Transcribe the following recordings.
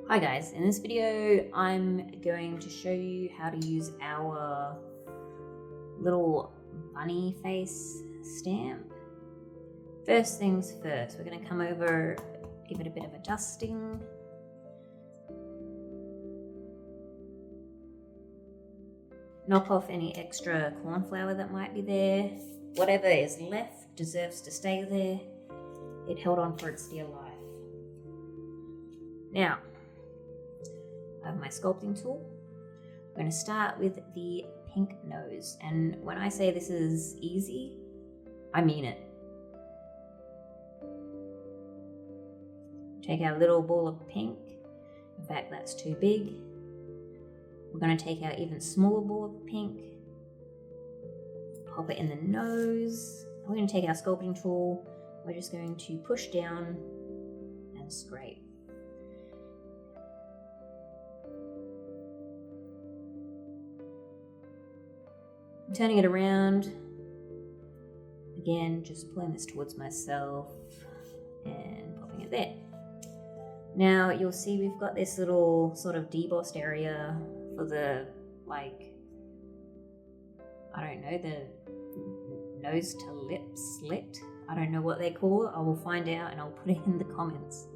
Hi guys, in this video I'm going to show you how to use our little bunny face stamp. First things first, we're going to come over, give it a bit of a dusting. Knock off any extra corn flour that might be there. Whatever is left deserves to stay there. It held on for its dear life. Now, I have my sculpting tool. I'm going to start with the pink nose, and when I say this is easy, I mean it. Take our little ball of pink. In fact, that's too big. We're going to take our even smaller ball of pink, pop it in the nose. We're going to take our sculpting tool. We're just going to push down and scrape. Turning it around, again, just pulling this towards myself and popping it there. Now you'll see we've got this little sort of debossed area for the, the nose to lip slit. I don't know what they call it. I will find out and I'll put it in the comments.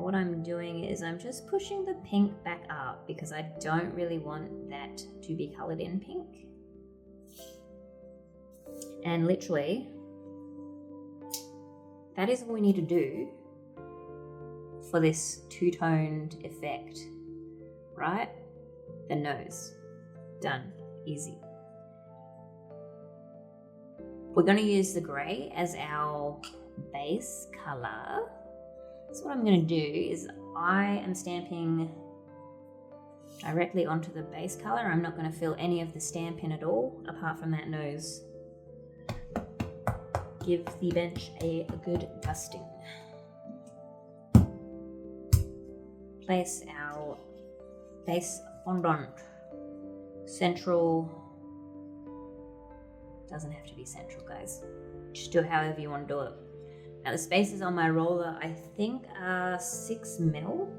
What I'm doing is I'm just pushing the pink back up because I don't really want that to be coloured in pink. And literally, that is all we need to do for this two-toned effect, right? The nose, done, easy. We're going to use the grey as our base colour. So what I'm going to do is I am stamping directly onto the base colour. I'm not going to fill any of the stamp in at all, apart from that nose. Give the bench a good dusting. Place our base fondant central. Doesn't have to be central, guys. Just do it however you want to do it. Now the spaces on my roller, I think, are 6 mil.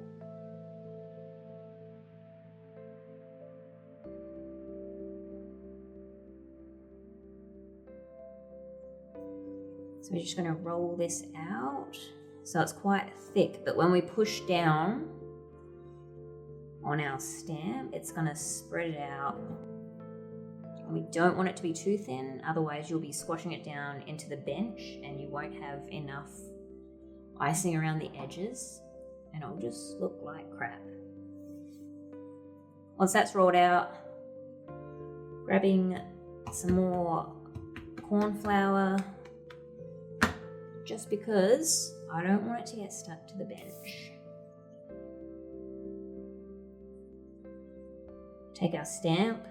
So we're just going to roll this out. So it's quite thick, but when we push down on our stamp, it's going to spread it out. We don't want it to be too thin, otherwise you'll be squashing it down into the bench and you won't have enough icing around the edges and it'll just look like crap. Once that's rolled out, grabbing some more corn flour, just because I don't want it to get stuck to the bench. Take our stamp,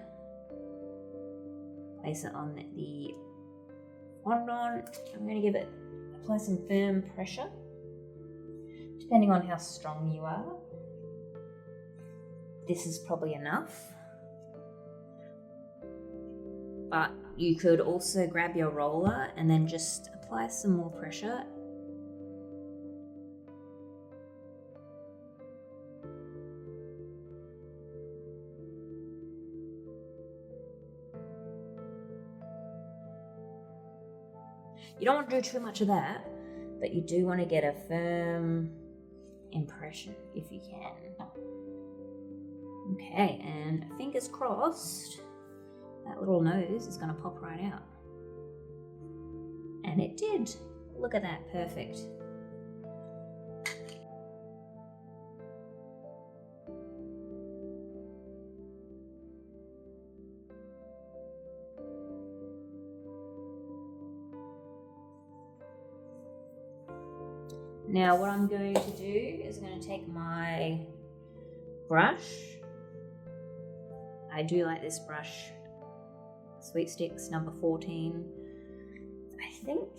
place it on the fondant. I'm going to apply some firm pressure, depending on how strong you are. This is probably enough, but you could also grab your roller and then just apply some more pressure. You don't want to do too much of that, but you do want to get a firm impression if you can. Okay, and fingers crossed, that little nose is going to pop right out. And it did. Look at that, perfect. Now what I'm going to do is I'm going to take my brush. I do like this brush, Sweet Sticks number 14. I think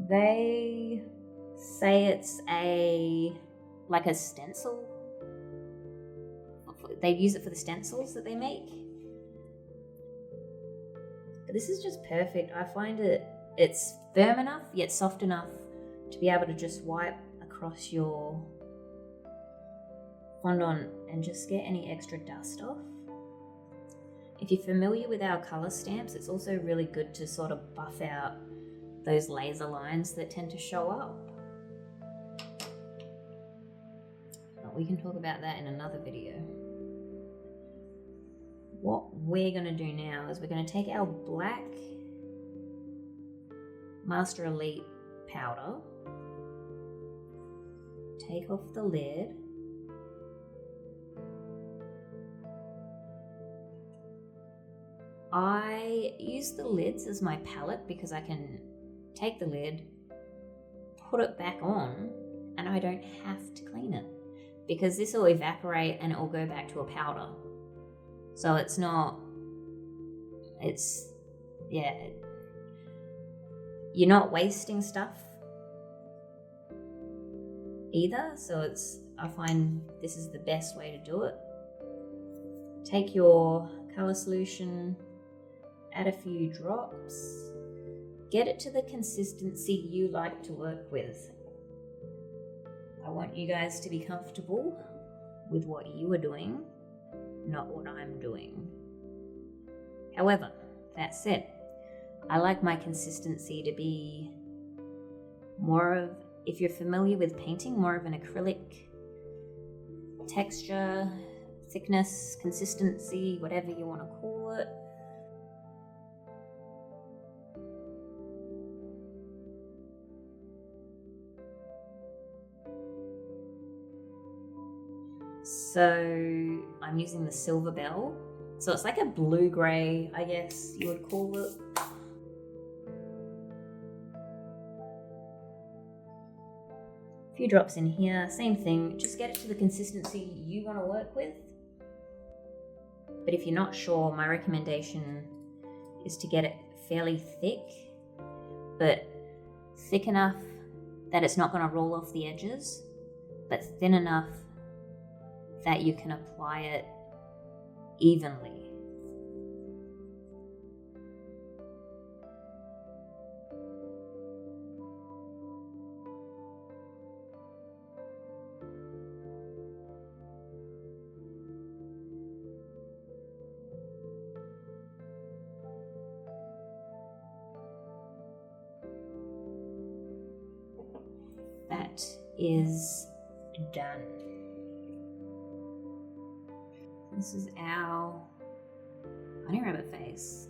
they say it's like a stencil. They use it for the stencils that they make. But this is just perfect. I find it it's firm enough yet soft enough to be able to just wipe across your fondant and just get any extra dust off. If you're familiar with our colour stamps, it's also really good to sort of buff out those laser lines that tend to show up. But we can talk about that in another video. What we're going to do now is we're going to take our black Master Elite powder, take off the lid, I use the lids as my palette because I can take the lid, put it back on, and I don't have to clean it because this will evaporate and it will go back to a powder. So you're not wasting stuff either. So I find this is the best way to do it. Take your color solution, add a few drops, get it to the consistency you like to work with. I want you guys to be comfortable with what you are doing, not what I'm doing. However, that said, I like my consistency to be more of, if you're familiar with painting, more of an acrylic texture, thickness, consistency, whatever you want to call it. So I'm using the Silver Bell. So it's like a blue-gray, I guess you would call it. A few drops in here, same thing, just get it to the consistency you want to work with. But if you're not sure, my recommendation is to get it fairly thick, but thick enough that it's not going to roll off the edges, but thin enough that you can apply it evenly. That is done. This is our honey rabbit face.